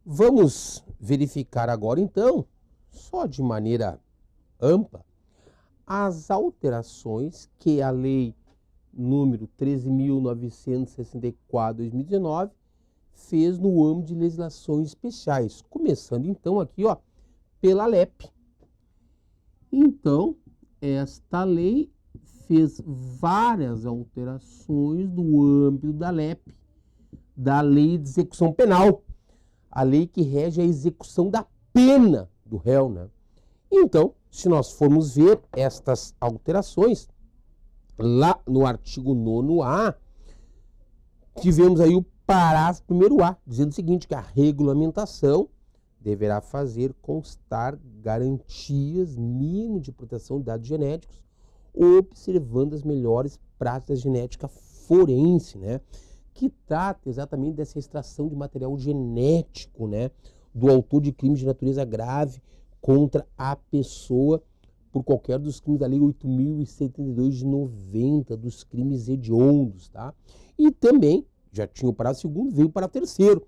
Vamos verificar agora, então, só de maneira ampla, as alterações que a Lei número 13.964/2019 fez no âmbito de legislações especiais, começando então aqui, ó, pela LEP. Então, esta lei fez várias alterações no âmbito da LEP, da Lei de Execução Penal, a lei que rege a execução da pena do réu, né? Então, se nós formos ver estas alterações, lá no artigo 9º-A, tivemos aí o parágrafo 1º-A, dizendo o seguinte, que a regulamentação deverá fazer constar garantias mínimas de proteção de dados genéticos, observando as melhores práticas de genética forense, né? Que trata exatamente dessa extração de material genético, né? Do autor de crime de natureza grave contra a pessoa por qualquer dos crimes da Lei 8.072 de 90, dos crimes hediondos, tá? E também, já tinha o parágrafo 2º, veio para o 3º.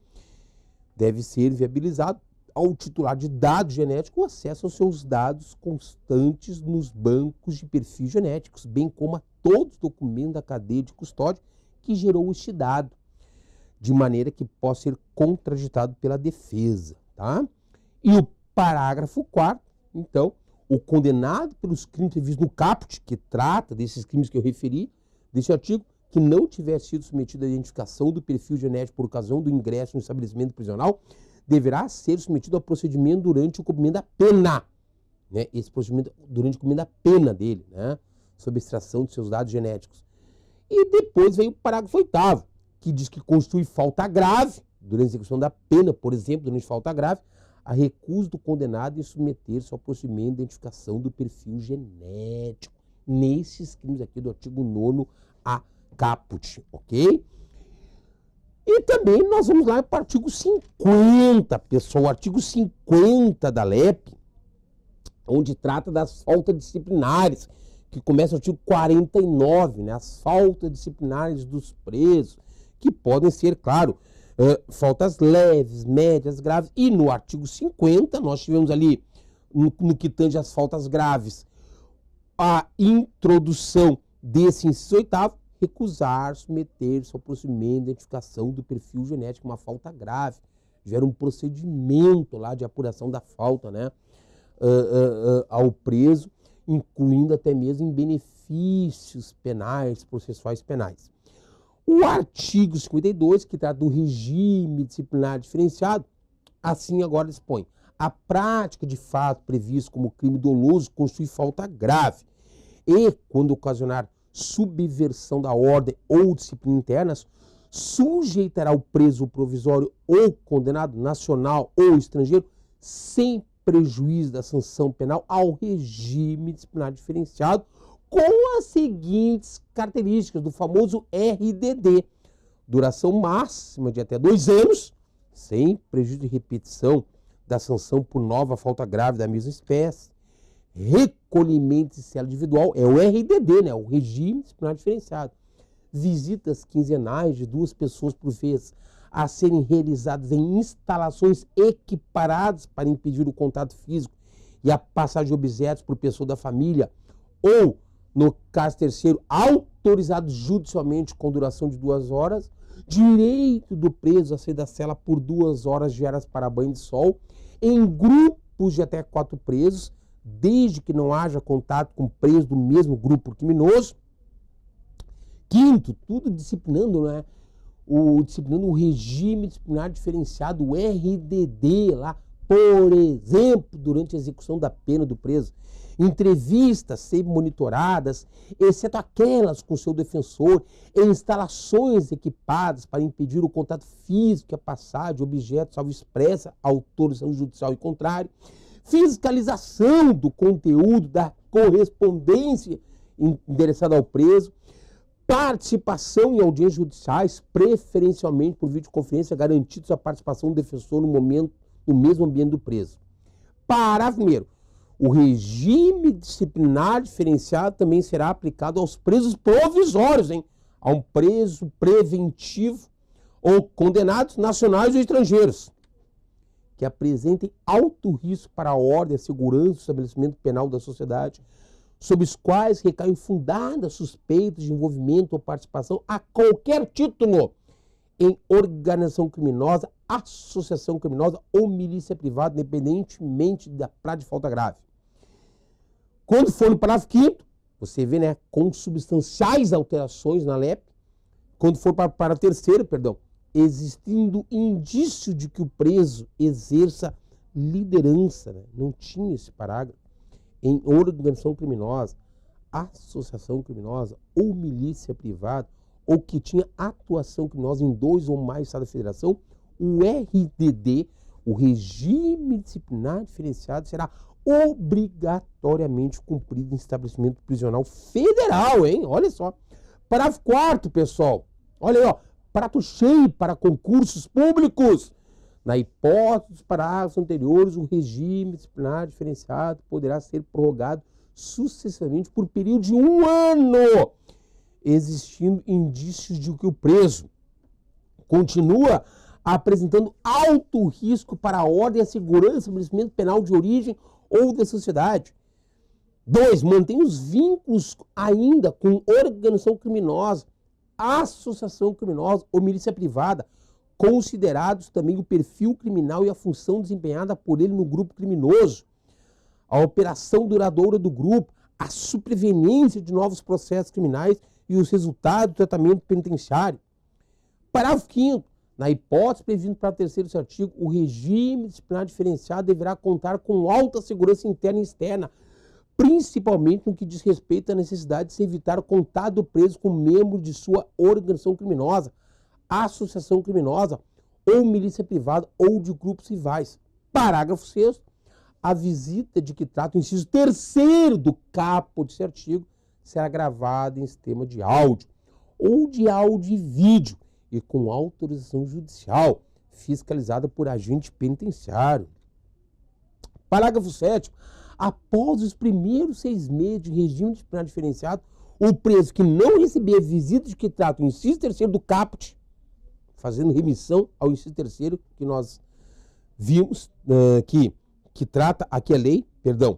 Deve ser viabilizado ao titular de dados genéticos o acesso aos seus dados constantes nos bancos de perfis genéticos, bem como a todos os documentos da cadeia de custódia que gerou este dado, de maneira que possa ser contraditado pela defesa, tá? E o parágrafo 4º, então, o condenado pelos crimes previstos no caput, que trata desses crimes que eu referi, desse artigo, que não tiver sido submetido à identificação do perfil genético por ocasião do ingresso no estabelecimento prisional, deverá ser submetido ao procedimento durante o cumprimento da pena, né? Esse procedimento durante o cumprimento da pena dele, né? Sob extração de seus dados genéticos. E depois vem o parágrafo 8º, que diz que constitui falta grave, durante a execução da pena, por exemplo, durante falta grave, a recusa do condenado em submeter-se ao procedimento de identificação do perfil genético, nesses crimes aqui do artigo 9º-A caput, ok? E também nós vamos lá para o artigo 50, pessoal, o artigo 50 da LEP, onde trata das faltas disciplinares, que começa o artigo 49, né? As faltas disciplinares dos presos, que podem ser, claro, faltas leves, médias, graves. E no artigo 50, nós tivemos ali, no que tange as faltas graves, a introdução desse inciso 8º, recusar submeter-se ao procedimento de identificação do perfil genético, uma falta grave. Gera um procedimento lá de apuração da falta, né? Ao preso, incluindo até mesmo em benefícios penais, processuais penais. O artigo 52, que trata do regime disciplinar diferenciado, assim agora dispõe: a prática de fato previsto como crime doloso constitui falta grave e, quando ocasionar subversão da ordem ou disciplina internas, sujeitará o preso provisório ou condenado nacional ou estrangeiro, sem prejuízo da sanção penal, ao regime disciplinar diferenciado, com as seguintes características do famoso RDD: duração máxima de até 2 anos, sem prejuízo de repetição da sanção por nova falta grave da mesma espécie, recolhimento de cela individual, é o RDD, né? O regime disciplinar diferenciado, visitas quinzenais de 2 pessoas por vez, a serem realizadas em instalações equiparadas para impedir o contato físico e a passagem de objetos por pessoa da família, ou, no caso terceiro, autorizado judicialmente com duração de 2 horas, direito do preso a sair da cela por 2 horas diárias para banho de sol, em grupos de até 4 presos, desde que não haja contato com preso do mesmo grupo criminoso. Quinto, tudo disciplinando, né? Disciplinando o regime disciplinar diferenciado, o RDD, lá, por exemplo, durante a execução da pena do preso. Entrevistas sempre monitoradas, exceto aquelas com seu defensor, em instalações equipadas para impedir o contato físico e a passagem de objetos, salvo expressa autorização judicial e contrário. Fiscalização do conteúdo da correspondência endereçada ao preso, participação em audiências judiciais, preferencialmente por videoconferência, garantidos a participação do defensor no mesmo ambiente do preso. Parágrafo 1º. O regime disciplinar diferenciado também será aplicado aos presos provisórios, hein? A um preso preventivo ou condenados nacionais ou estrangeiros. que apresentem alto risco para a ordem, a segurança e o estabelecimento penal da sociedade, sobre os quais recaem fundadas suspeitas de envolvimento ou participação a qualquer título em organização criminosa, associação criminosa ou milícia privada, independentemente da prática de falta grave. Quando for no parágrafo 5º, você vê, né, consubstanciais alterações na LEP. Quando for para o 3º, perdão, existindo indício de que o preso exerça liderança, né? Não tinha esse parágrafo, em organização criminosa, associação criminosa ou milícia privada, ou que tinha atuação criminosa em 2 ou mais estados da federação, o RDD, o regime disciplinar diferenciado, será obrigatoriamente cumprido em estabelecimento prisional federal, hein? Olha só. Parágrafo 4º, pessoal. Olha aí, ó. Prato cheio para concursos públicos. Na hipótese dos parágrafos anteriores, o regime disciplinar diferenciado poderá ser prorrogado sucessivamente por período de 1 ano, existindo indícios de que o preso continua apresentando alto risco para a ordem, a segurança, o estabelecimento penal de origem ou da sociedade. 2. Mantém os vínculos ainda com organização criminosa, associação criminosa ou milícia privada, considerados também o perfil criminal e a função desempenhada por ele no grupo criminoso, a operação duradoura do grupo, a superveniência de novos processos criminais e os resultados do tratamento penitenciário. Parágrafo 5º. Na hipótese prevista para o 3º artigo, o regime disciplinar diferenciado deverá contar com alta segurança interna e externa, principalmente no que diz respeito à necessidade de se evitar o contato do preso com membro de sua organização criminosa, associação criminosa ou milícia privada ou de grupos rivais. Parágrafo 6º. A visita de que trata o inciso 3º do caput desse artigo será gravada em sistema de áudio ou de áudio e vídeo e com autorização judicial, fiscalizada por agente penitenciário. Parágrafo 7º. Após os primeiros 6 meses de regime disciplinar diferenciado, o preso que não receber visita de que trata o inciso 3º do caput, fazendo remissão ao inciso 3º que nós vimos, que trata aqui a lei, perdão,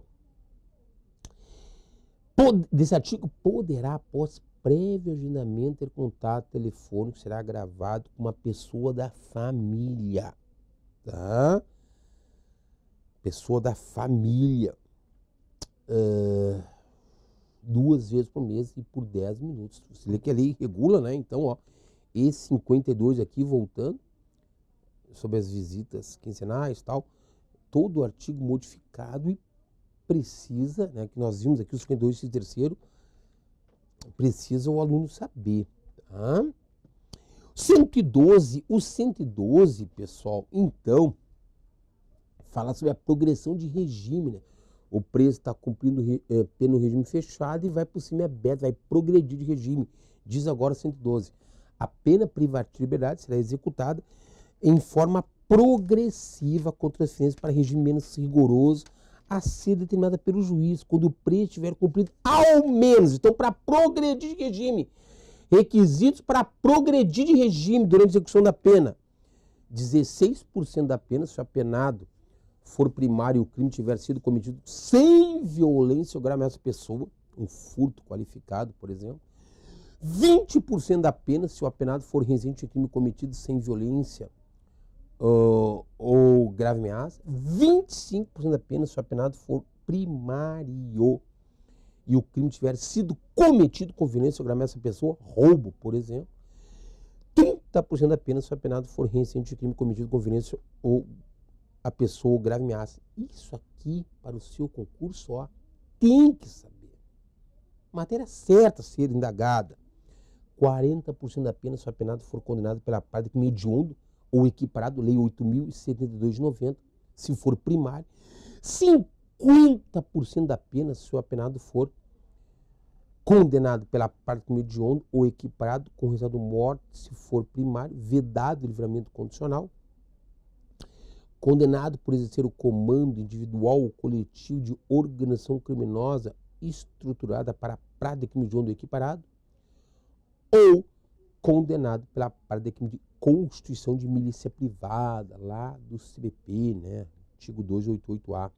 desse artigo, poderá, após prévio agendamento, ter contato telefônico, será gravado com uma pessoa da família, tá? Pessoa da família, 2 vezes por mês e por 10 minutos. Você lê que a lei regula, né? Então, ó, esse 52 aqui, voltando, sobre as visitas quinzenais e tal, todo o artigo modificado e precisa, né, que nós vimos aqui, o 52 e 3º, precisa o aluno saber. Tá? 112, o 112, pessoal, então, fala sobre a progressão de regime, né? O preso está cumprindo pena no regime fechado e vai para o semiaberto, vai progredir de regime. Diz agora 112. A pena privativa de liberdade será executada em forma progressiva com transferência para regime menos rigoroso a ser determinada pelo juiz quando o preso tiver cumprido ao menos. Então, para progredir de regime, requisitos para progredir de regime durante a execução da pena: 16% da pena se o apenado for primário e o crime tiver sido cometido sem violência ou grave ameaça à pessoa, um furto qualificado, por exemplo. 20% da pena se o apenado for reincidente em crime cometido sem violência ou grave ameaça. 25% da pena se o apenado for primário e o crime tiver sido cometido com violência ou grave ameaça à pessoa, roubo, por exemplo. 30% da pena se o apenado for reincidente em crime cometido com violência ou a pessoa ou grave ameaça. Isso aqui, para o seu concurso, ó, tem que saber. Matéria certa a ser indagada. 40% da pena se o apenado for condenado pela parte de hediondo ou equiparado, lei 8.072 de 90, se for primário. 50% da pena se o apenado for condenado pela parte de hediondo ou equiparado com resultado de morte, se for primário, vedado o livramento condicional. Condenado por exercer o comando individual ou coletivo de organização criminosa estruturada para a prática de crime hediondo equiparado, ou condenado pela prática de crime de constituição de milícia privada, lá do CBP, né? Artigo 288-A.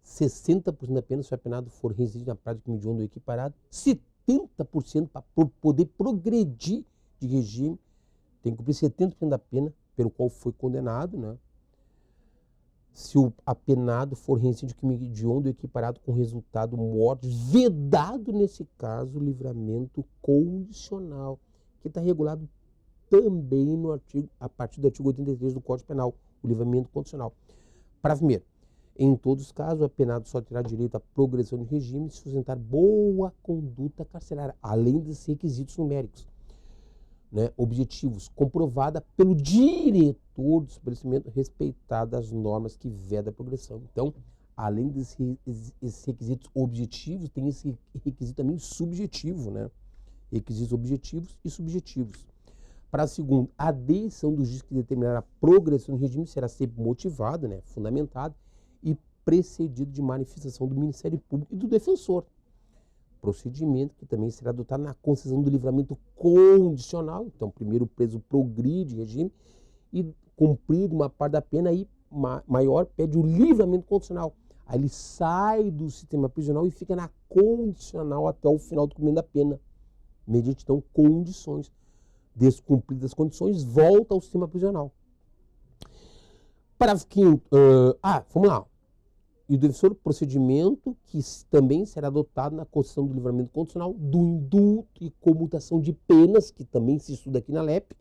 60% da pena se o apenado for residente na prática de crime hediondo ou equiparado. 70% para poder progredir de regime. Tem que cumprir 70% da pena pelo qual foi condenado, né? Se o apenado for reincidente de crime hediondo ou equiparado com resultado morte, vedado nesse caso o livramento condicional, que está regulado também no artigo, a partir do artigo 83 do Código Penal, o livramento condicional. Parágrafo 1º. Em todos os casos, o apenado só terá direito à progressão de regime se sustentar boa conduta carcerária, além desses requisitos numéricos, né, objetivos, comprovada pelo diretor do estabelecimento, respeitadas as normas que vedam a progressão. Então, além desses requisitos objetivos, tem esse requisito também subjetivo, né? Requisitos objetivos e subjetivos. Para segundo, a decisão do juiz que determinar a progressão do regime será sempre motivada, né, fundamentada e precedido de manifestação do Ministério Público e do defensor. Procedimento que também será adotado na concessão do livramento condicional. Então, primeiro o preso progride o regime e, cumprido uma parte da pena, aí maior pede o livramento condicional. Aí ele sai do sistema prisional e fica na condicional até o final do cumprimento da pena, mediante, então, condições. Descumpridas as condições, volta ao sistema prisional. Parágrafo 5º. Vamos lá. E o defensor, procedimento que também será adotado na concessão do livramento condicional, do indulto e comutação de penas, que também se estuda aqui na LEP,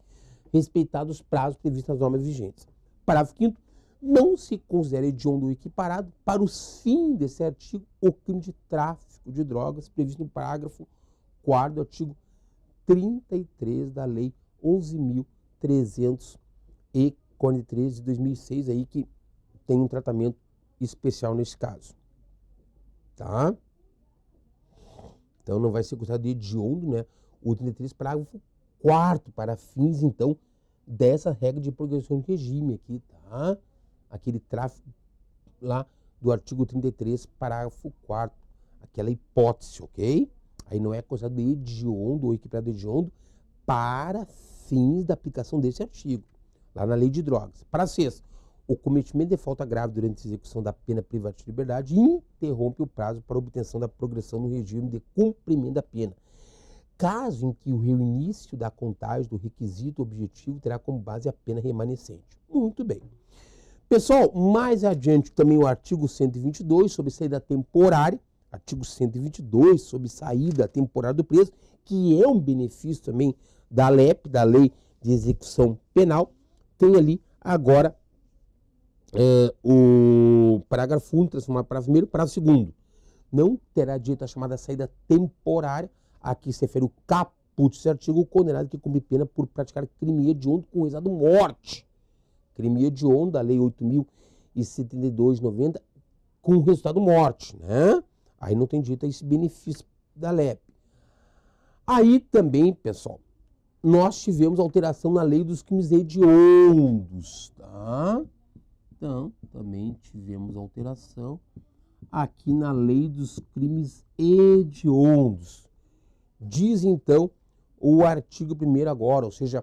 respeitados os prazos previstos nas normas vigentes. Parágrafo 5º. Não se considera hediondo ou equiparado, para os fins desse artigo, o crime de tráfico de drogas previsto no parágrafo 4º do artigo 33 da Lei 11.343 de 2006, aí, que tem um tratamento especial nesse caso. Tá? Então, não vai ser considerado de hediondo, né? O 33, parágrafo 4º, para fins, então, dessa regra de progressão de regime aqui, tá? Aquele tráfico lá do artigo 33, parágrafo 4º, aquela hipótese, ok? Aí não é considerado hediondo ou equiparado hediondo para fins da aplicação desse artigo, lá na lei de drogas. Para sexto, o cometimento de falta grave durante a execução da pena privativa de liberdade interrompe o prazo para obtenção da progressão no regime de cumprimento da pena. Caso em que o reinício da contagem do requisito objetivo terá como base a pena remanescente. Muito bem. Pessoal, mais adiante também o artigo 122 sobre saída temporária, artigo 122 sobre saída temporária do preso, que é um benefício também da LEP, da Lei de Execução Penal, tem ali agora o parágrafo 1 transformado em parágrafo 1º, parágrafo 2º. Não terá direito à chamada saída temporária, a que se refere o caput desse artigo, o condenado que cumpre pena por praticar crime hediondo com resultado morte. Crime hediondo, da Lei 8.072/90, com resultado morte, né? Aí não tem direito a esse benefício da LEP. Aí também, pessoal, nós tivemos alteração na lei dos crimes hediondos, tá? Então, também tivemos alteração aqui na lei dos crimes hediondos. Diz, então, o artigo 1º agora, ou seja,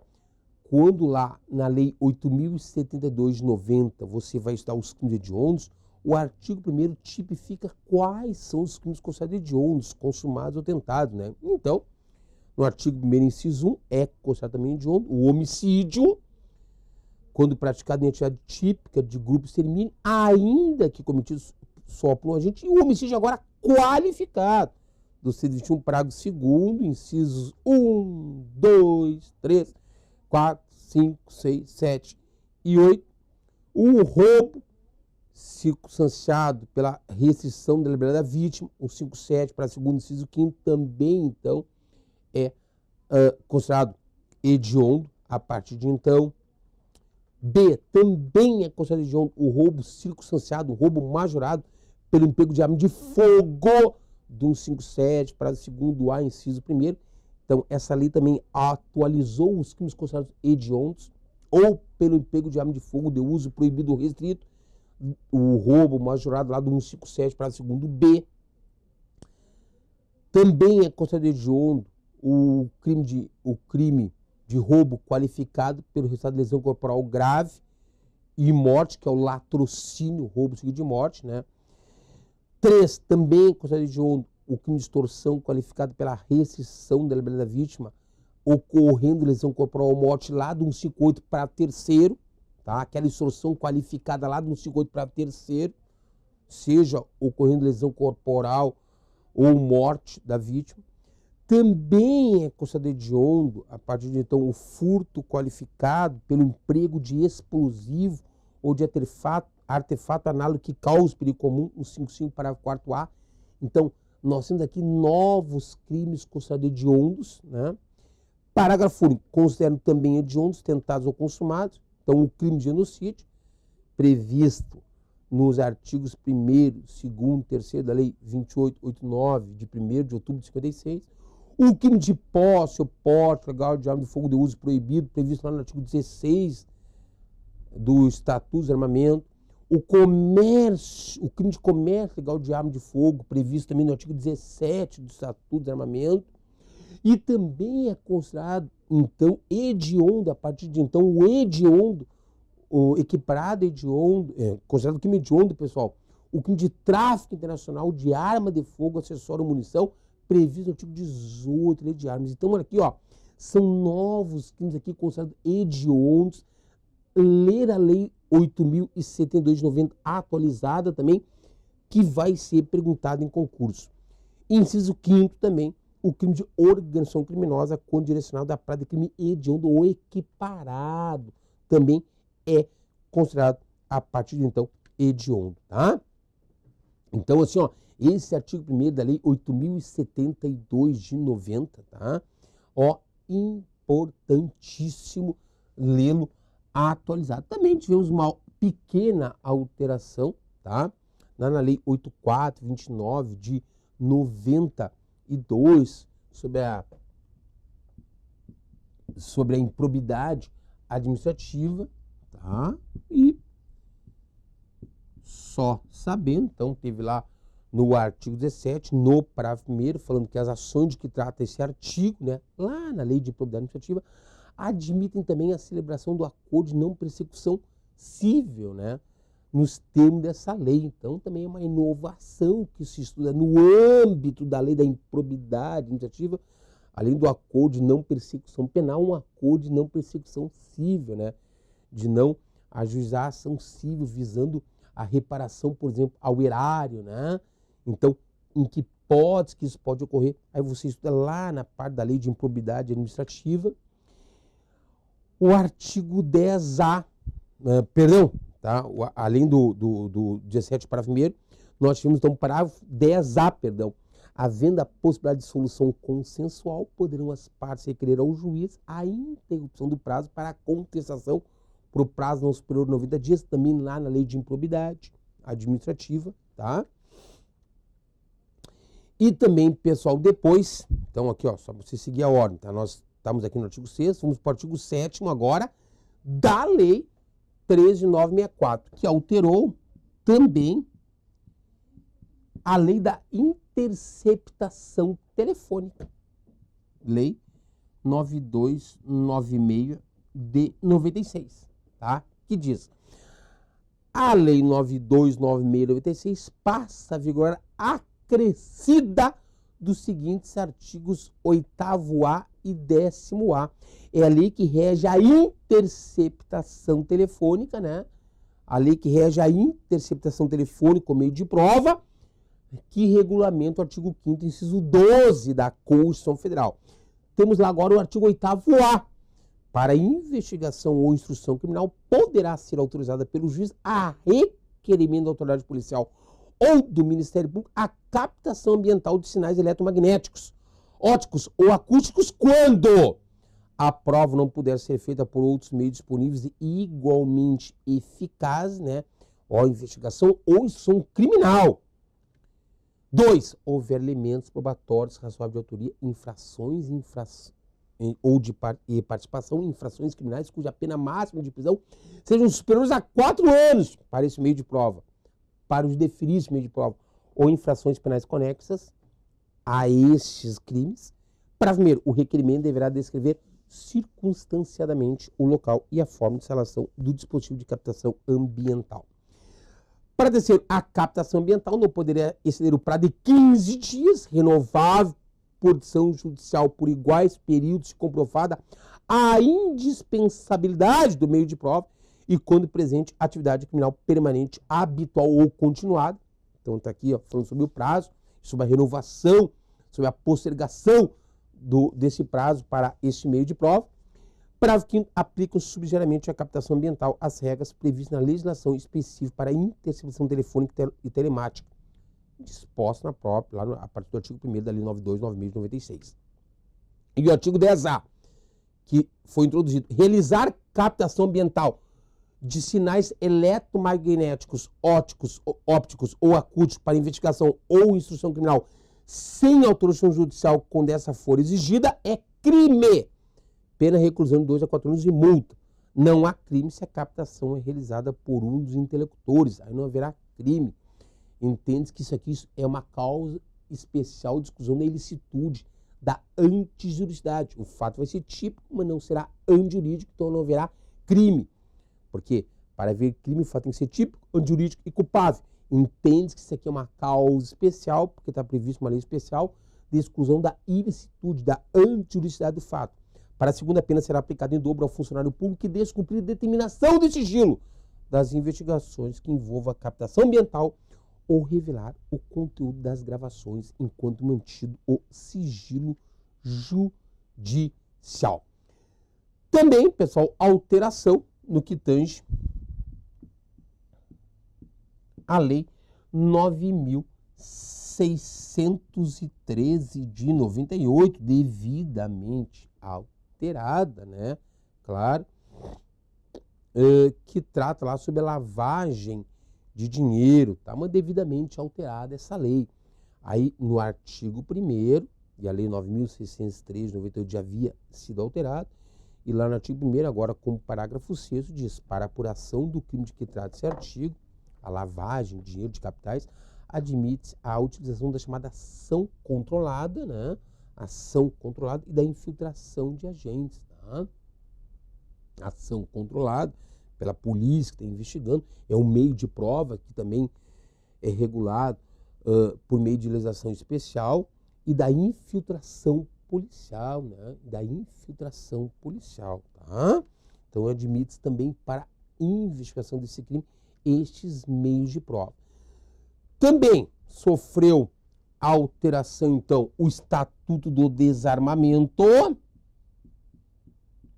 quando lá na lei 8.072/90 você vai estudar os crimes hediondos, o artigo 1º tipifica quais são os crimes considerados hediondos, consumados ou tentados, né? Então, no artigo 1º, inciso 1, é considerado também hediondo o homicídio, quando praticado em atividade típica de grupo extermínio, ainda que cometido só por um agente, e o homicídio agora qualificado, do 121, parágrafo 2º, incisos 1, 2, 3, 4, 5, 6, 7 e 8, o roubo circunstanciado pela restrição da liberdade da vítima, o 5.7, parágrafo 2º, inciso 5º, também, então, é considerado hediondo a partir de então. B, também é considerado hediondo o roubo circunstanciado, o roubo majorado pelo emprego de arma de fogo, do 157, parágrafo 2º A, inciso 1º. Então, essa lei também atualizou os crimes considerados hediondos, ou pelo emprego de arma de fogo de uso proibido ou restrito, o roubo majorado lá do 157, parágrafo 2º B. Também é considerado hediondo o crime de roubo qualificado pelo resultado de lesão corporal grave e morte, que é o latrocínio, roubo seguido de morte, né? 3, também considerado hediondo o crime de extorsão qualificado pela restrição da liberdade da vítima, ocorrendo lesão corporal ou morte lá do 158 para terceiro, tá? Aquela extorsão qualificada lá do 158 para terceiro, seja ocorrendo lesão corporal ou morte da vítima. Também é considerado hediondo, a partir de então, o furto qualificado pelo emprego de explosivo ou de artefato análogo que cause perigo comum, no 55, parágrafo 4º A. Então, nós temos aqui novos crimes considerados hediondos, né? Parágrafo único, consideram também hediondos, tentados ou consumados. Então, o crime de genocídio, previsto nos artigos 1º, 2º, 3º da Lei 2889, de 1º de outubro de 56. O crime de posse ou porte legal de arma de fogo de uso proibido, previsto lá no artigo 16 do Estatuto de Armamento. O crime de comércio legal de arma de fogo, previsto também no artigo 17 do Estatuto de Armamento. E também é considerado, então, hediondo, a partir de então, o hediondo, o equiparado hediondo, considerado crime hediondo, pessoal, o crime de tráfico internacional de arma de fogo, acessório ou munição, previsto no artigo 18 da Lei de Armas. Então, olha aqui, ó, são novos crimes aqui considerados hediondos. Ler a Lei 8.072 de 90, atualizada também, que vai ser perguntado em concurso. Inciso 5º também, o crime de organização criminosa quando direcionado à prática de crime hediondo ou equiparado, também é considerado, a partir de então, hediondo, tá? Então, assim, ó, esse artigo 1º da Lei 8.072 de 90, tá? Ó, importantíssimo lê-lo atualizado. Também tivemos uma pequena alteração, tá? Na Lei 8.429 de 92, sobre a improbidade administrativa, tá? E só sabendo, então, teve lá no artigo 17, no parágrafo 1º, falando que as ações de que trata esse artigo, né, lá na Lei de Improbidade Administrativa, admitem também a celebração do acordo de não persecução cível, né, nos termos dessa lei. Então, também é uma inovação que se estuda no âmbito da Lei da Improbidade Administrativa, além do acordo de não persecução penal, um acordo de não persecução cível, né, de não ajuizar a ação cível visando a reparação, por exemplo, ao erário, né? Então, em que hipótese que isso pode ocorrer? Aí você estuda lá na parte da Lei de Improbidade Administrativa. O artigo 10A, tá? Além do 17, parágrafo 1º, nós tivemos então o parágrafo 10A, havendo a possibilidade de solução consensual, poderão as partes requerer ao juiz a interrupção do prazo para a contestação por o prazo não superior a 90 dias, também lá na Lei de Improbidade Administrativa, tá? E também, pessoal, depois, então aqui, ó, só para você seguir a ordem, tá? Nós estamos aqui no artigo 6º, vamos para o artigo 7º agora, da Lei 13.964, que alterou também a Lei da Interceptação Telefônica. Lei 9296 de 96. Tá? Que diz, a Lei 9296/96 passa a vigorar acrescida dos seguintes artigos 8º-A e 10º-A. É a lei que rege a interceptação telefônica, né? A lei que rege a interceptação telefônica como meio de prova, que regulamenta o artigo 5º, inciso 12 da Constituição Federal. Temos lá agora o artigo 8º-A. Para investigação ou instrução criminal, poderá ser autorizada pelo juiz a requerimento da autoridade policial ou do Ministério Público a captação ambiental de sinais eletromagnéticos, ópticos ou acústicos quando a prova não puder ser feita por outros meios disponíveis e igualmente eficazes, né? Ou investigação ou instrução criminal. 2. Houver elementos probatórios razoáveis de autoria, infrações ou de participação em infrações criminais cuja pena máxima de prisão sejam superiores a 4 anos para esse meio de prova, para os deferir esse meio de prova, ou infrações penais conexas a estes crimes, Parágrafo primeiro, o requerimento deverá descrever circunstanciadamente o local e a forma de instalação do dispositivo de captação ambiental. Para terceiro, a captação ambiental não poderia exceder o prazo de 15 dias, renovável por decisão judicial por iguais períodos, se comprovada a indispensabilidade do meio de prova e quando presente atividade criminal permanente, habitual ou continuada. Então está aqui falando sobre o prazo, sobre a renovação, sobre a postergação desse prazo para este meio de prova. Parágrafo 5º, aplicam-se subsidiariamente à captação ambiental as regras previstas na legislação específica para a interceptação telefônica e telemática, disposta na própria, lá a partir do artigo 1º da Lei 9296 de 96. E o artigo 10A, que foi introduzido, realizar captação ambiental de sinais eletromagnéticos, ópticos ou acústicos para investigação ou instrução criminal sem autorização judicial quando essa for exigida é crime. Pena reclusão de 2 a 4 anos e multa. Não há crime se a captação é realizada por um dos interlocutores. Aí não haverá crime. Entende que isso aqui é uma causa especial de exclusão da ilicitude, da antijuridicidade. O fato vai ser típico, mas não será antijurídico, então não haverá crime. Porque para haver crime, o fato tem que ser típico, antijurídico e culpável. Entende que isso aqui é uma causa especial, porque está previsto uma lei especial de exclusão da ilicitude, da antijuridicidade do fato. Para a segunda pena será aplicada em dobro ao funcionário público que descumprir a determinação de sigilo das investigações que envolvam a captação ambiental ou revelar o conteúdo das gravações enquanto mantido o sigilo judicial. Também, pessoal, alteração no que tange a Lei 9.613 de 98, devidamente alterada, né? Claro, que trata lá sobre a lavagem de dinheiro, tá? Mas devidamente alterada essa lei. Aí, no artigo 1º, e a Lei 9.613 de 98 já havia sido alterada, e lá no artigo 1º, agora como parágrafo 6º, diz, para apuração do crime de que trata esse artigo, a lavagem de dinheiro de capitais, admite a utilização da chamada ação controlada, né? Ação controlada e da infiltração de agentes, tá? Ação controlada pela polícia que está investigando, é um meio de prova que também é regulado por meio de legislação especial e da infiltração policial, né? Da infiltração policial, tá? Então admite também para investigação desse crime estes meios de prova. Também sofreu alteração, então, o Estatuto do Desarmamento,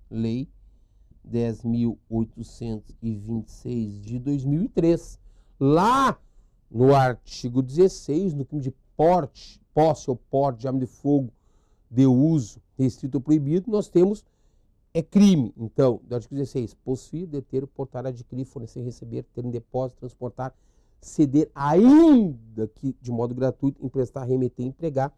Lei 10.826 de 2003. Lá no artigo 16, no crime de posse ou porte de arma de fogo de uso restrito ou proibido, nós temos crime. Então, do artigo 16, possuir, deter, portar, adquirir, fornecer, receber, ter em depósito, transportar, ceder, ainda que de modo gratuito, emprestar, remeter, empregar,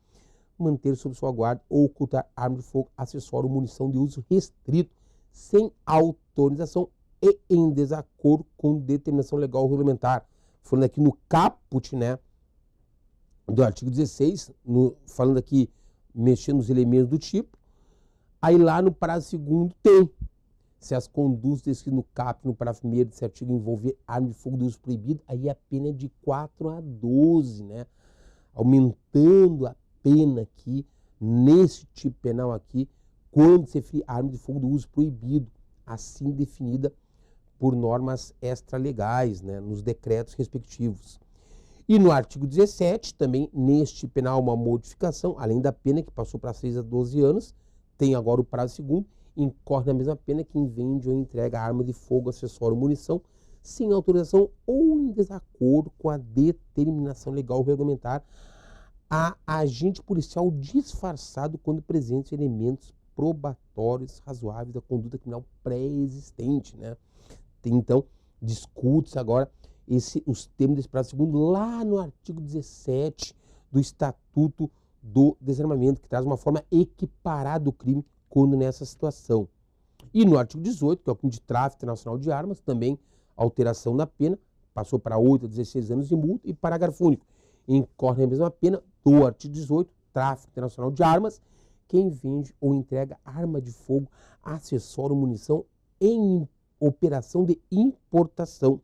manter sob sua guarda ou ocultar arma de fogo, acessório, munição de uso restrito, sem autorização e em desacordo com determinação legal ou regulamentar. Falando aqui no caput, né, do artigo 16, falando aqui, mexendo nos elementos do tipo. Aí lá no parágrafo 2º tem, se as condutas descritas no caput, no parágrafo 1º desse artigo envolver arma de fogo de uso proibido, aí a pena é de 4 a 12, né? Aumentando a pena aqui, nesse tipo penal aqui, quando se refere a arma de fogo do uso proibido, assim definida por normas extralegais, né, nos decretos respectivos. E no artigo 17, também neste penal uma modificação, além da pena que passou para 6 a 12 anos, tem agora o prazo 2º, incorre na mesma pena quem vende ou entrega arma de fogo, acessório ou munição sem autorização ou em desacordo com a determinação legal ou regulamentar a agente policial disfarçado quando presentes elementos probatórios razoáveis da conduta criminal pré-existente, né? Então, discute-se agora os termos desse prazo 2º lá no artigo 17 do Estatuto do Desarmamento, que traz uma forma equiparada do crime quando nessa situação. E no artigo 18, que é o crime de tráfico internacional de armas, também alteração na pena, passou para 8 a 16 anos de multa, e parágrafo único, incorre na mesma pena do artigo 18, tráfico internacional de armas, quem vende ou entrega arma de fogo, acessório, munição em operação de importação,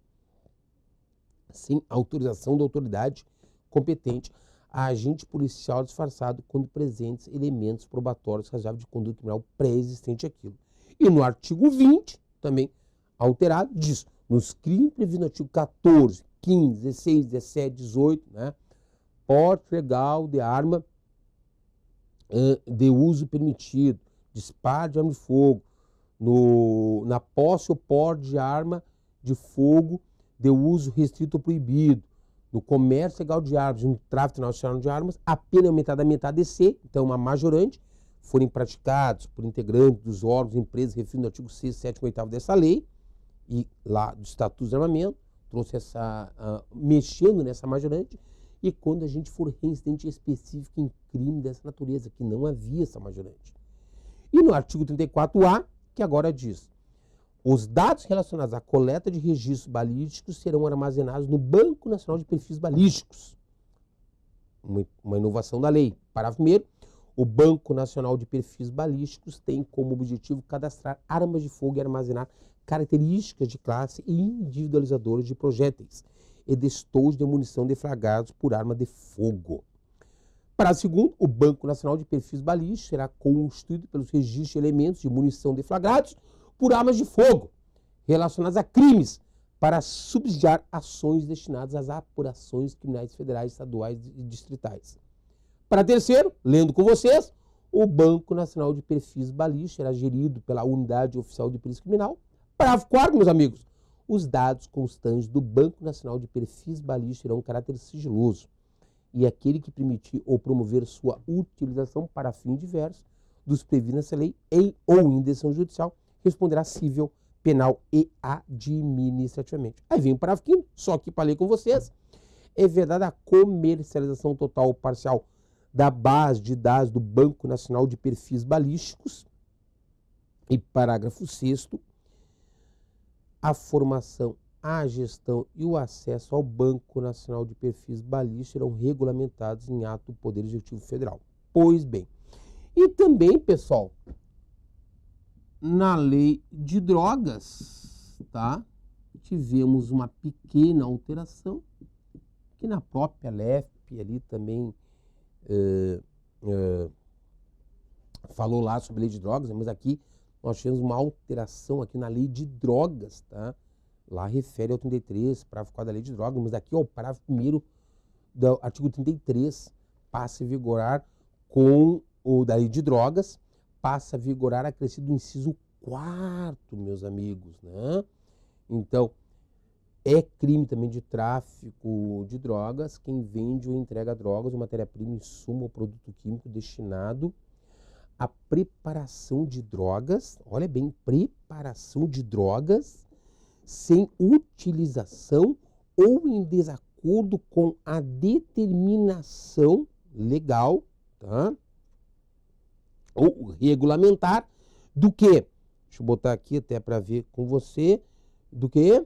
sem autorização da autoridade competente, a agente policial disfarçado quando presentes elementos probatórios razoáveis de conduta criminal pré-existente àquilo. E no artigo 20, também alterado, diz, nos crimes previstos no artigo 14, 15, 16, 17, 18, né, porte legal de arma de uso permitido, disparo de arma de fogo, na posse ou porte de arma de fogo de uso restrito ou proibido, no comércio legal de armas, no tráfico nacional de armas, a pena é aumentada a metade de C, então uma majorante, forem praticados por integrantes dos órgãos, empresas, referido no artigo 6, 7 e 8 dessa lei, e lá do Estatuto de Armamento, trouxe mexendo nessa majorante, e quando a gente for reincidente específico em crime dessa natureza, que não havia essa majorante. E no artigo 34A, que agora diz, os dados relacionados à coleta de registros balísticos serão armazenados no Banco Nacional de Perfis Balísticos. Uma inovação da lei. Parágrafo 1º, o Banco Nacional de Perfis Balísticos tem como objetivo cadastrar armas de fogo e armazenar características de classe e individualizadoras de projéteis e de estojos de munição deflagrados por arma de fogo. Parágrafo 2º, o Banco Nacional de Perfis Balísticos será constituído pelos registros de elementos de munição deflagrados por armas de fogo relacionadas a crimes para subsidiar ações destinadas às apurações criminais federais, estaduais e distritais. Para terceiro, lendo com vocês, o Banco Nacional de Perfis Balísticos será gerido pela Unidade Oficial de Perícia Criminal. Parágrafo 4º, meus amigos, os dados constantes do Banco Nacional de Perfis Balísticos terão caráter sigiloso e aquele que permitir ou promover sua utilização para fim diverso dos previstos nessa lei ou em decisão judicial responderá civil, penal e administrativamente. Aí vem o parágrafo 5º, só que para ler com vocês, é vedada a comercialização total ou parcial da base de dados do Banco Nacional de Perfis Balísticos. E parágrafo 6º, a formação, a gestão e o acesso ao Banco Nacional de Perfis Balísticos serão regulamentados em ato do Poder Executivo Federal. Pois bem, e também, pessoal, na lei de drogas, tá? Tivemos uma pequena alteração, que na própria LEFP ali também falou lá sobre a lei de drogas, mas aqui nós tivemos uma alteração aqui na lei de drogas, tá? Lá refere ao 33, parágrafo 4 da lei de drogas, mas aqui, ó, o parágrafo 1º do artigo 33 passa a vigorar com o da lei de drogas, passa a vigorar acrescido do inciso 4º, meus amigos, né? Então, é crime também de tráfico de drogas quem vende ou entrega drogas ou matéria-prima, insumo ou produto químico destinado à preparação de drogas, olha bem, preparação de drogas sem utilização ou em desacordo com a determinação legal, tá? Ou regulamentar do que? Deixa eu botar aqui até para ver com você, do que?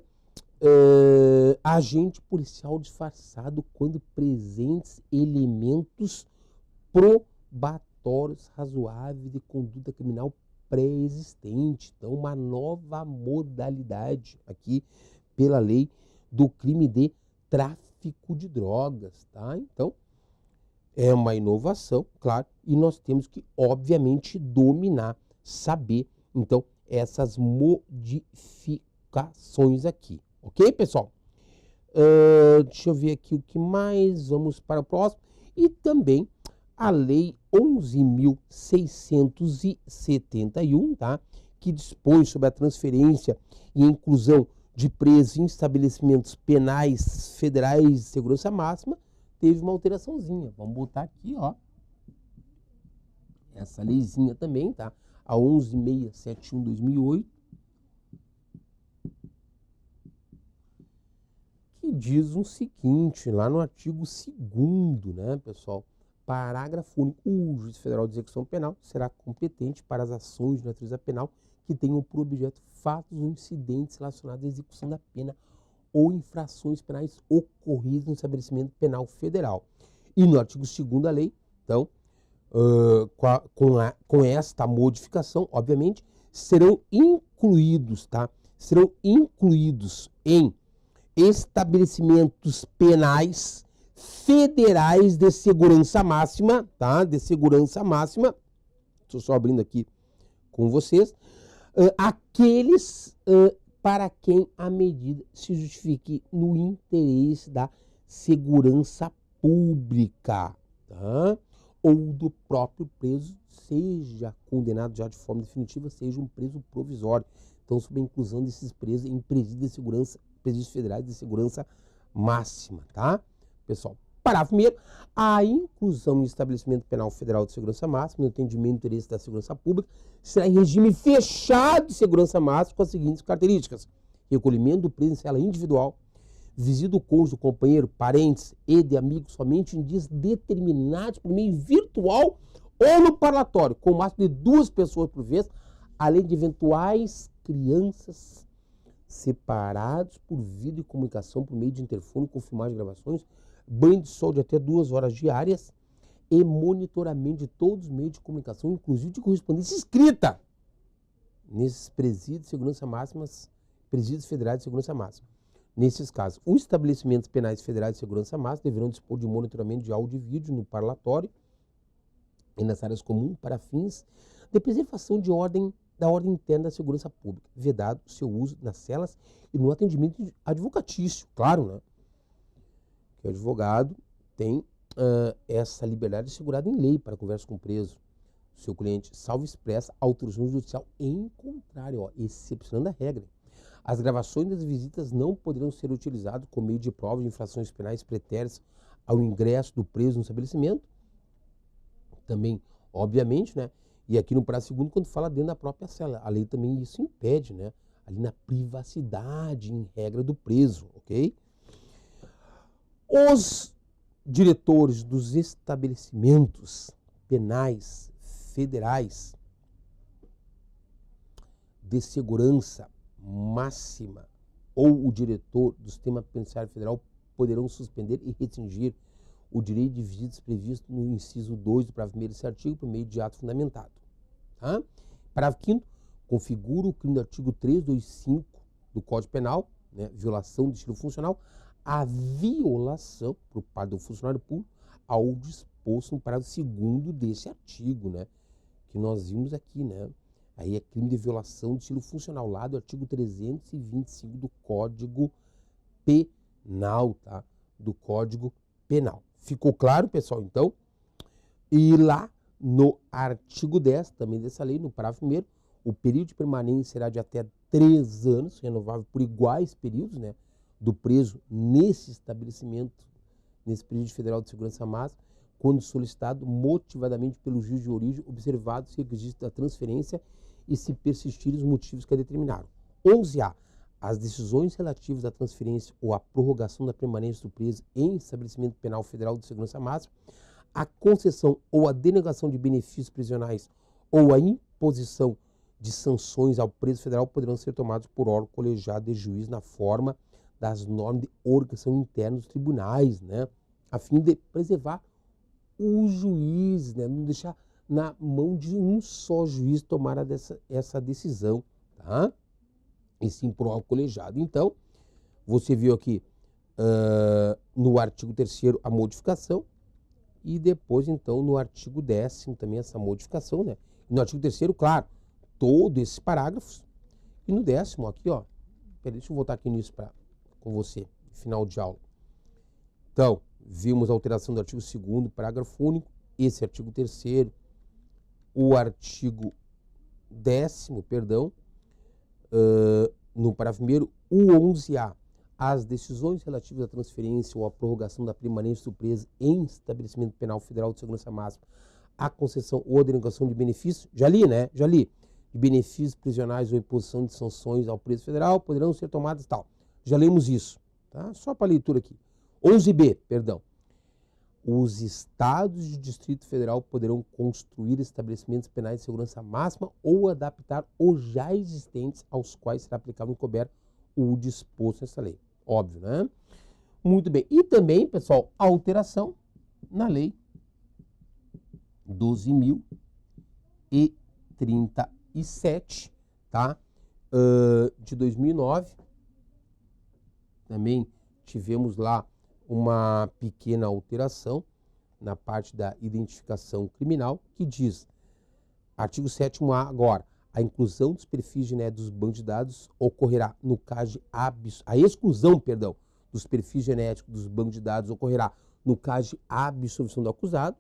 Agente policial disfarçado quando presentes elementos probatórios razoáveis de conduta criminal pré-existente. Então, uma nova modalidade aqui pela lei do crime de tráfico de drogas, tá? Então, é uma inovação, claro, e nós temos que, obviamente, dominar, saber, então, essas modificações aqui. Ok, pessoal? Deixa eu ver aqui o que mais, vamos para o próximo. E também a Lei 11.671, tá? Que dispõe sobre a transferência e inclusão de presos em estabelecimentos penais federais de segurança máxima, teve uma alteraçãozinha. Vamos botar aqui, ó. Essa leizinha também, tá? A 11.671/2008. Que diz o seguinte, lá no artigo 2º, né, pessoal? Parágrafo único. O juiz federal de execução penal será competente para as ações de natureza penal que tenham por objeto fatos ou incidentes relacionados à execução da pena ou infrações penais ocorridas no estabelecimento penal federal. E no artigo 2º da lei, então, com esta modificação, obviamente, serão incluídos, tá? Serão incluídos em estabelecimentos penais federais de segurança máxima, tá? De segurança máxima. Estou só abrindo aqui com vocês. Aqueles para quem a medida se justifique no interesse da segurança pública, tá? Ou do próprio preso, seja condenado já de forma definitiva, seja um preso provisório. Então, sob a inclusão desses presos em presídios de segurança, presídios federais de segurança máxima, tá? Pessoal, parágrafo 1º, a inclusão em estabelecimento penal federal de segurança máxima, no atendimento do interesse da segurança pública, será em regime fechado de segurança máxima com as seguintes características: recolhimento do preso em cela individual, visita do cônjuge, do companheiro, parentes e de amigos somente em dias determinados por meio virtual ou no parlatório, com o máximo de 2 pessoas por vez, além de eventuais crianças separados por vídeo e comunicação por meio de interfone com filmagem de gravações, banho de sol de até 2 horas diárias e monitoramento de todos os meios de comunicação, inclusive de correspondência escrita, nesses presídios de segurança máxima, presídios federais de segurança máxima. Nesses casos, os estabelecimentos penais federais de segurança máxima deverão dispor de monitoramento de áudio e vídeo no parlatório e nas áreas comuns para fins de preservação da ordem interna da segurança pública, vedado o seu uso nas celas e no atendimento advocatício, claro, né? Que o advogado tem essa liberdade assegurada em lei para conversa com o preso, seu cliente, salvo expressa autorização judicial em contrário, ó, excepcionando a regra. As gravações das visitas não poderão ser utilizadas como meio de prova de infrações penais pretéritas ao ingresso do preso no estabelecimento. Também, obviamente, né? E aqui no parágrafo 2º, quando fala dentro da própria cela, a lei também isso impede, né? Ali na privacidade, em regra do preso, ok? Os diretores dos estabelecimentos penais federais de segurança máxima ou o diretor do sistema penitenciário federal poderão suspender e restringir o direito de visitas previsto no inciso 2 do parágrafo 1º desse artigo por meio de ato fundamentado. Tá? Parágrafo 5º, configura o crime do artigo 325 do Código Penal, né, violação do estilo funcional, a violação por parte do funcionário público ao disposto no parágrafo 2º desse artigo, né, que nós vimos aqui, né? Aí é crime de violação de estilo funcional, lá do artigo 325 do Código Penal, tá? Do Código Penal. Ficou claro, pessoal, então? E lá no artigo 10, também dessa lei, no parágrafo 1º, o período de permanência será de até 3 anos, renovável por iguais períodos, né? Do preso nesse estabelecimento, nesse período federal de segurança máxima, quando solicitado motivadamente pelo juiz de origem, observados os requisitos da transferência e se persistirem os motivos que a determinaram. 11A. As decisões relativas à transferência ou à prorrogação da permanência do preso em estabelecimento penal federal de segurança máxima, a concessão ou a denegação de benefícios prisionais ou a imposição de sanções ao preso federal poderão ser tomados por órgão colegiado de juiz na forma das normas de organização interna dos tribunais, né, a fim de preservar o juiz, né, não deixar na mão de um só juiz tomar essa decisão, tá? E sim por órgão colegiado. Então, você viu aqui no artigo 3º a modificação e depois, então, no artigo 10º também essa modificação, né? E no artigo 3º, claro, todos esses parágrafos. E no 10º, aqui, ó, peraí, deixa eu voltar aqui nisso com você, final de aula. Então, vimos a alteração do artigo 2º, parágrafo único, esse artigo 3º, o artigo 10º, perdão, no parágrafo 1º, o 11A, as decisões relativas à transferência ou à prorrogação da permanência do preso em estabelecimento penal federal de segurança máxima, a concessão ou a denegação de benefícios, já li, né? Já li. De benefícios prisionais ou imposição de sanções ao preso federal poderão ser tomadas tal. Já lemos isso, tá? Só para leitura aqui. 11B, perdão. Os estados de Distrito Federal poderão construir estabelecimentos penais de segurança máxima ou adaptar os já existentes aos quais será aplicável em couber o disposto nessa lei. Óbvio, né? Muito bem. E também, pessoal, a alteração na lei 12.037, tá? De 2009. Também tivemos lá uma pequena alteração na parte da identificação criminal, que diz, artigo 7º-A agora, a inclusão dos perfis genéticos dos bancos de dados ocorrerá no caso de a exclusão, perdão, dos perfis genéticos dos bancos de dados ocorrerá no caso de absolvição do acusado,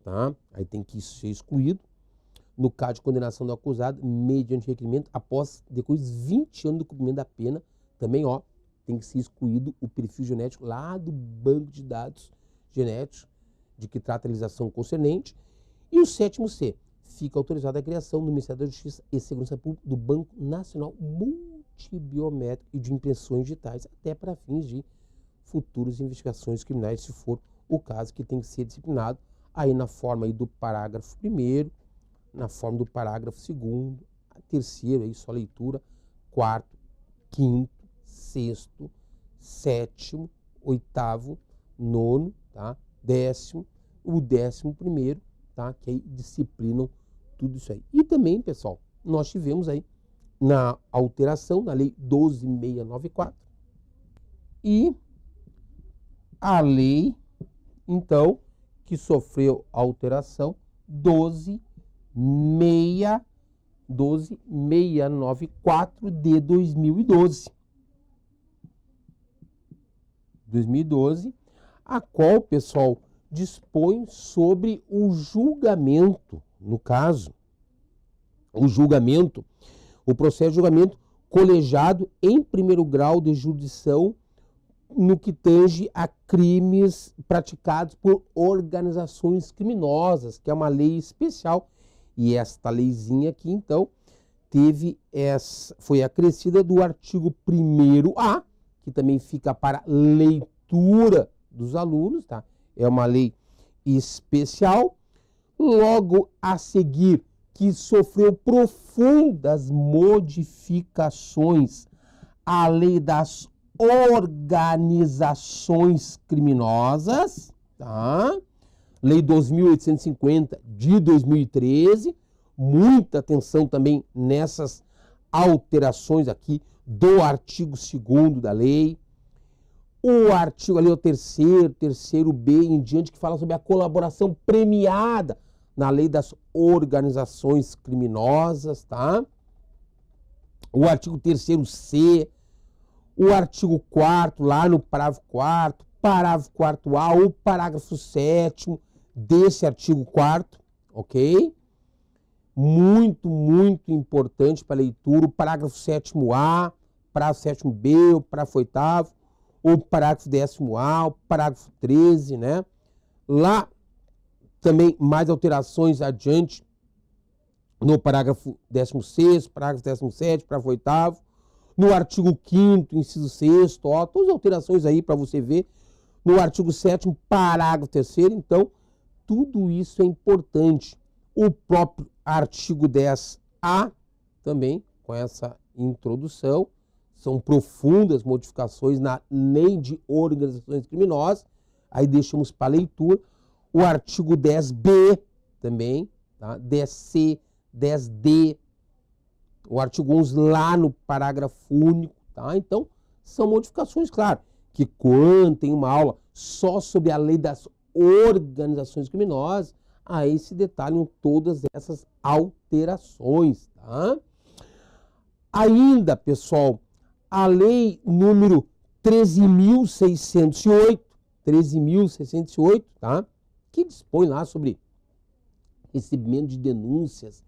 tá? Aí tem que isso ser excluído. No caso de condenação do acusado, mediante requerimento, após depois 20 anos do cumprimento da pena, também, ó, tem que ser excluído o perfil genético lá do banco de dados genéticos de que trata a legislação concernente. E o 7º-C, fica autorizada a criação do Ministério da Justiça e Segurança Pública do Banco Nacional Multibiométrico e de Impressões Digitais, até para fins de futuras investigações criminais, se for o caso, que tem que ser disciplinado aí na forma aí do parágrafo 1º, na forma do parágrafo 2º, a 3ª, aí só leitura, 4º, 5º, 6º, 7º, 8º, 9º, tá? 10º, o 11º, tá? Que aí disciplinam tudo isso aí. E também, pessoal, nós tivemos aí na alteração na lei 12.694 e a lei, então, que sofreu alteração 12.694 de 2012. 2012, a qual, pessoal, dispõe sobre o julgamento, no caso, o processo de julgamento colegiado em primeiro grau de jurisdição no que tange a crimes praticados por organizações criminosas, que é uma lei especial. E esta leizinha aqui, então, foi acrescida do artigo 1º-A, que também fica para leitura dos alunos, tá? É uma lei especial. Logo a seguir, que sofreu profundas modificações, a lei das organizações criminosas, tá? Lei 2.850 de 2013, muita atenção também nessas alterações aqui do artigo 2º da lei. O artigo ali, o terceiro B em diante, que fala sobre a colaboração premiada na lei das organizações criminosas, tá? O artigo 3º-C, o artigo 4º, lá no parágrafo 4º, parágrafo 4º-A, o parágrafo 7º desse artigo 4º, ok? Muito, muito importante para a leitura, o parágrafo 7º-A, parágrafo 7º-B, o parágrafo 8º, o parágrafo 10º-A, o parágrafo 13º, né? Lá também mais alterações adiante no parágrafo 16º, parágrafo 17º, parágrafo 8º, no artigo 5º, inciso 6º, ó, todas as alterações aí para você ver, no artigo 7º, parágrafo 3º, então, tudo isso é importante. O próprio artigo 10A, também, com essa introdução, são profundas modificações na lei de organizações criminosas, aí deixamos para leitura. O artigo 10B também, tá? 10C, 10D, o artigo 11 lá no parágrafo único, tá? Então, são modificações, claro, que quando tem uma aula só sobre a lei das organizações criminosas, aí se detalham todas essas alterações, tá? Ainda, pessoal, a lei número 13.608, tá? Que dispõe lá sobre recebimento de denúncias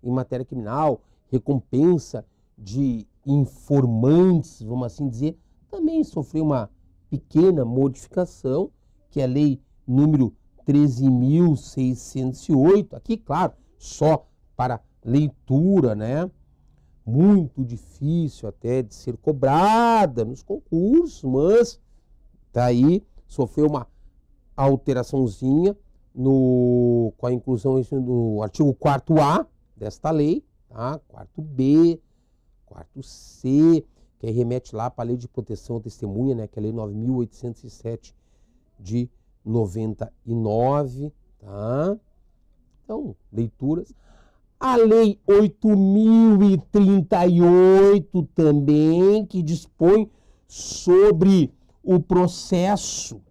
em matéria criminal, recompensa de informantes, vamos assim dizer, também sofreu uma pequena modificação, que é a lei número 13.608, aqui, claro, só para leitura, né? Muito difícil até de ser cobrada nos concursos, mas tá aí, sofreu uma alteraçãozinha com a inclusão do artigo 4º-A desta lei, tá? 4º-B, 4º-C, que aí remete lá para a Lei de Proteção à Testemunha, né? Que é a Lei 9.807 de 99, tá? Então, leituras. A Lei 8.038 também, que dispõe sobre o processo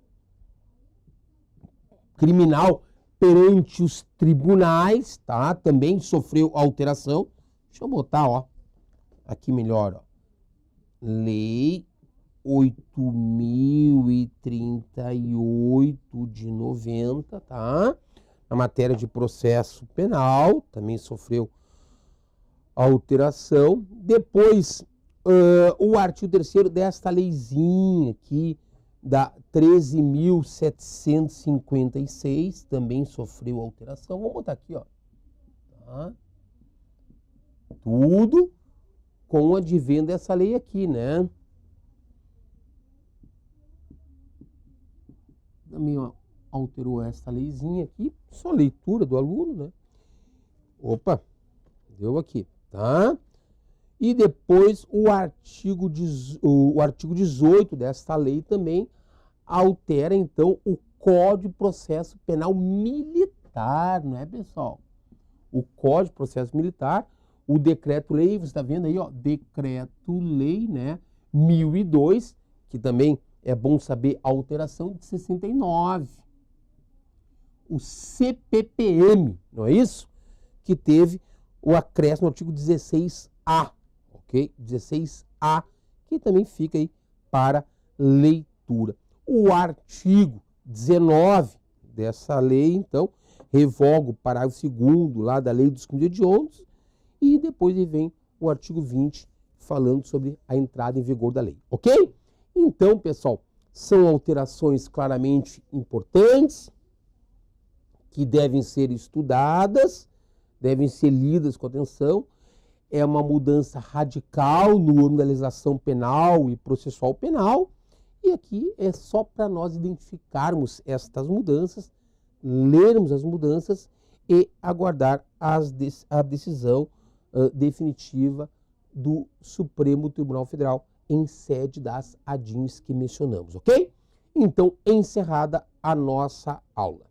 criminal perante os tribunais, tá? Também sofreu alteração. Deixa eu botar, ó, aqui melhor, ó. Lei 8.038 de 90, tá? Na matéria de processo penal, também sofreu alteração. Depois, o artigo 3º desta leizinha aqui, da 13.756, também sofreu alteração. Vamos botar aqui, ó. Tá? Tudo com o advento dessa lei aqui, né? Também, ó, alterou essa leizinha aqui, só leitura do aluno, né? Opa, deu aqui, tá? E depois o artigo 18 desta lei também altera, então, o Código de Processo Penal Militar, não é, pessoal? O Código de Processo Militar, o Decreto-Lei, você está vendo aí, ó, Decreto-Lei, né, 1002, que também é bom saber a alteração de 69. O CPPM, não é isso? Que teve o acréscimo no artigo 16A, ok? 16A, que também fica aí para leitura. O artigo 19 dessa lei, então, revoga o parágrafo 2º lá da Lei dos Crimes Hediondos, e depois vem o artigo 20 falando sobre a entrada em vigor da lei, ok? Então, pessoal, são alterações claramente importantes, que devem ser estudadas, devem ser lidas com atenção. É uma mudança radical no âmbito da legislação penal e processual penal. E aqui é só para nós identificarmos estas mudanças, lermos as mudanças e aguardar a decisão definitiva do Supremo Tribunal Federal em sede das ADIMs que mencionamos, ok? Então, encerrada a nossa aula.